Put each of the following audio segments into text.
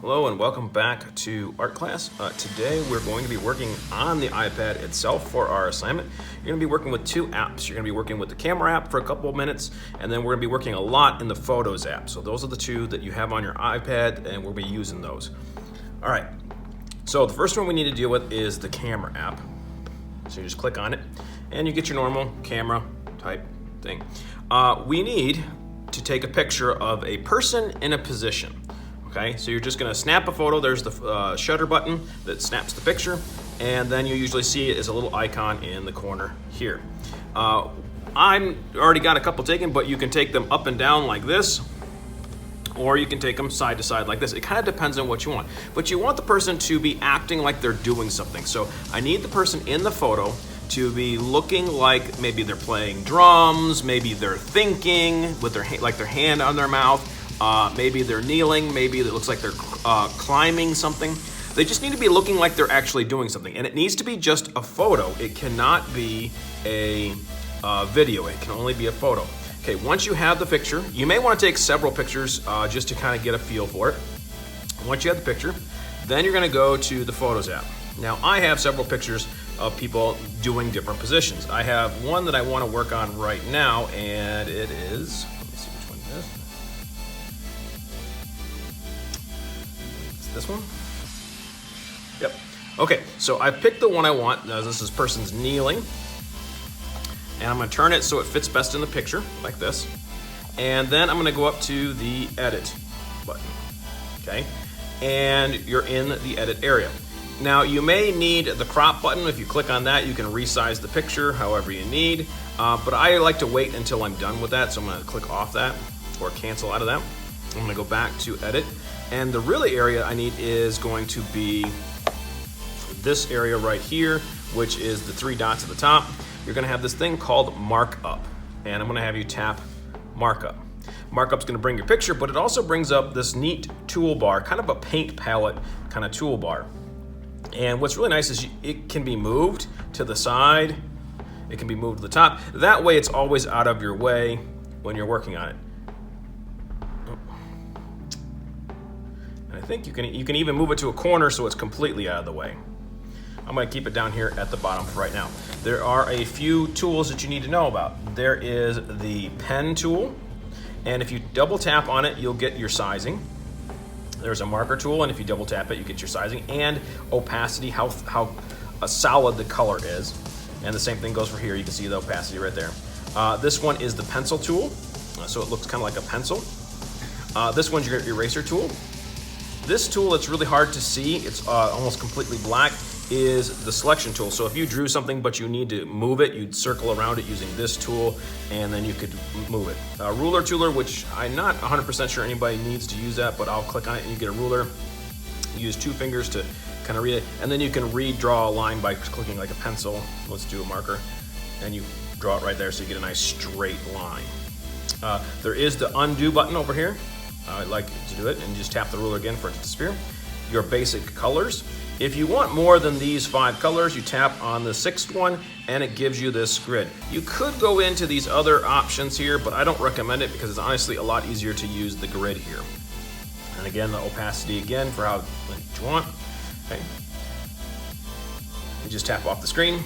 Hello and welcome back to art class. Today we're going to be working on the iPad itself for our assignment. You're going to be working with two apps. You're going to be working with the camera app for a couple of minutes, and then we're going to be working a lot in the Photos app. So those are the two that you have on your iPad, and we'll be using those. All right, so the first one we need to deal with is the camera app. So you just click on it, and you get your normal camera type thing. We need to take a picture of a person in a position. Okay, so you're just going to snap a photo. There's the shutter button that snaps the picture, and then you usually see it as a little icon in the corner here. I'm already got a couple taken, but you can take them up and down like this, or you can take them side to side like this. It kind of depends on what you want, but you want the person to be acting like they're doing something. So I need the person in the photo to be looking like maybe they're playing drums, maybe they're thinking with their hand on their mouth. Maybe they're kneeling, maybe it looks like they're climbing something. They just need to be looking like they're actually doing something. And it needs to be just a photo. It cannot be a video. It can only be a photo. Okay, once you have the picture, you may want to take several pictures just to kind of get a feel for it. Once you have the picture, then you're going to go to the Photos app. Now, I have several pictures of people doing different positions. I have one that I want to work on right now, and it is, let me see which one it is. This one? Yep. Okay, so I picked the one I want. Now this person's kneeling. And I'm gonna turn it so it fits best in the picture, like this. And then I'm gonna go up to the edit button, okay? And you're in the edit area. Now you may need the crop button. If you click on that, you can resize the picture however you need. But I like to wait until I'm done with that, so I'm gonna click off that or cancel out of that. I'm gonna go back to edit. And the really area I need is going to be this area right here, which is the three dots at the top. You're gonna have this thing called Markup, and I'm gonna have you tap Markup. Markup's gonna bring your picture, but it also brings up this neat toolbar, kind of a paint palette kind of toolbar. And what's really nice is it can be moved to the side, it can be moved to the top. That way it's always out of your way when you're working on it. I think you can even move it to a corner so it's completely out of the way. I'm going to keep it down here at the bottom for right now. There are a few tools that you need to know about. There is the pen tool, and if you double tap on it, you'll get your sizing. There's a marker tool, and if you double tap it, you get your sizing and opacity, how solid the color is. And the same thing goes for here. You can see the opacity right there. This one is the pencil tool, so it looks kind of like a pencil. This one's your eraser tool. This tool that's really hard to see, it's almost completely black, is the selection tool. So if you drew something but you need to move it, you'd circle around it using this tool, and then you could move it. Ruler tooler, which I'm not 100% sure anybody needs to use that, but I'll click on it and you get a ruler. You use two fingers to kind of read it, and then you can redraw a line by clicking like a pencil. Let's do a marker, and you draw it right there so you get a nice straight line. There is the undo button over here. I like to do it, and just tap the ruler again for it to disappear. Your basic colors. If you want more than these 5 colors, you tap on the 6th one, and it gives you this grid. You could go into these other options here, but I don't recommend it because it's honestly a lot easier to use the grid here. And again, the opacity again for how much you want. Okay. You just tap off the screen.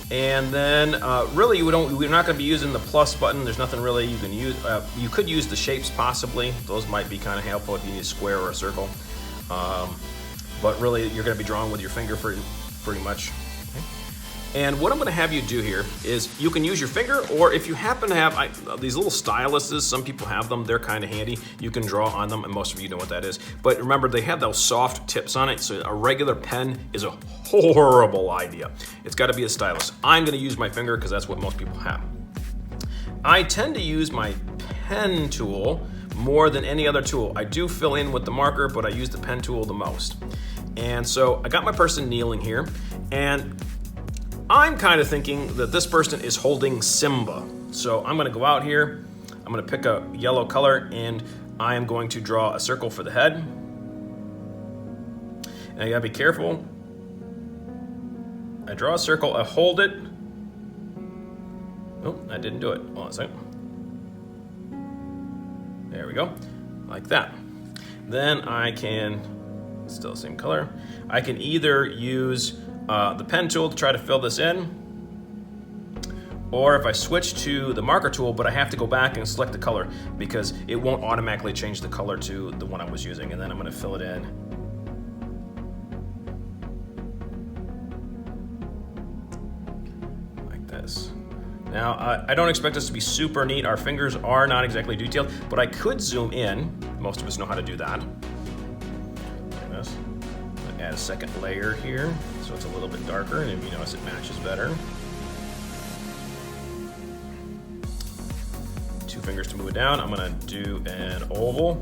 And then really we're not going to be using the plus button. There's nothing really you can use. You could use the shapes possibly. Those might be kind of helpful if you need a square or a circle. But really you're going to be drawing with your finger pretty much. Okay. And what I'm going to have you do here is you can use your finger, or if you happen to have these little styluses, some people have them, they're kind of handy. You can draw on them, and most of you know what that is. But remember, they have those soft tips on it, so a regular pen is a horrible idea. It's got to be a stylus. I'm going to use my finger because that's what most people have. I tend to use my pen tool more than any other tool. I do fill in with the marker, but I use the pen tool the most. And so I got my person kneeling here, and I'm kind of thinking that this person is holding Simba. So I'm going to go out here, I'm going to pick a yellow color, and I am going to draw a circle for the head. And I got to be careful. I draw a circle, I hold it. Oh, I didn't do it. Hold on a second. There we go, like that. Then I can, still the same color, I can either use the pen tool to try to fill this in, or if I switch to the marker tool, but I have to go back and select the color because it won't automatically change the color to the one I was using, and then I'm going to fill it in. Like this. Now, I don't expect this to be super neat. Our fingers are not exactly detailed, but I could zoom in. Most of us know how to do that. Like this. Add a second layer here, so it's a little bit darker, and if you notice it matches better. 2 fingers to move it down. I'm gonna do an oval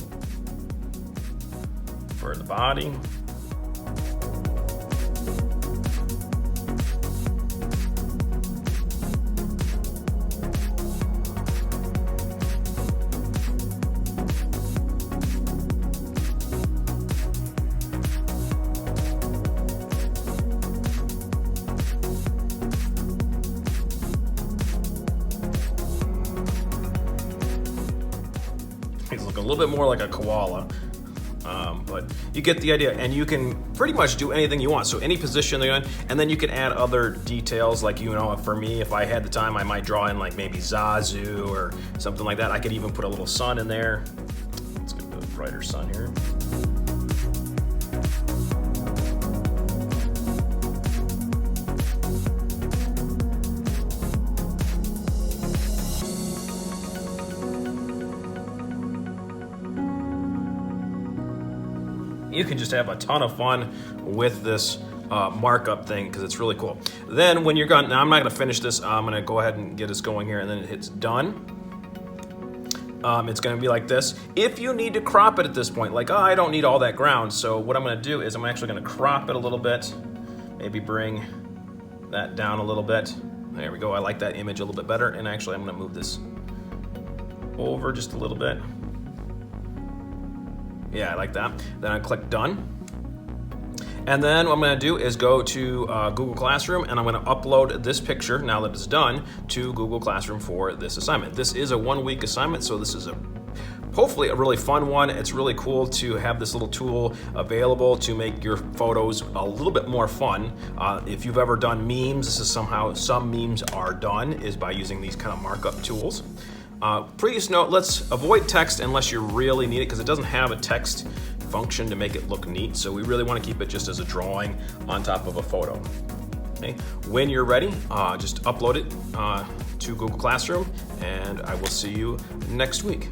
for the body. He's looking a little bit more like a koala, but you get the idea. And you can pretty much do anything you want. So any position they're in, and then you can add other details. Like, you know, for me, if I had the time, I might draw in like maybe Zazu or something like that. I could even put a little sun in there. Let's get the brighter sun here. You can just have a ton of fun with this markup thing because it's really cool. Then when you're done, now I'm not going to finish this. I'm going to go ahead and get this going here, and then it hits done. It's going to be like this. If you need to crop it at this point, like, oh, I don't need all that ground. So what I'm going to do is I'm actually going to crop it a little bit. Maybe bring that down a little bit. There we go. I like that image a little bit better. And actually, I'm going to move this over just a little bit. Yeah, I like that. Then I click done. And then what I'm gonna do is go to Google Classroom, and I'm gonna upload this picture, now that it's done, to Google Classroom for this assignment. This is a 1-week assignment, so this is hopefully a really fun one. It's really cool to have this little tool available to make your photos a little bit more fun. If you've ever done memes, this is somehow some memes are done, is by using these kind of markup tools. Please note, let's avoid text unless you really need it, because it doesn't have a text function to make it look neat. So we really want to keep it just as a drawing on top of a photo. Okay. When you're ready, just upload it to Google Classroom, and I will see you next week.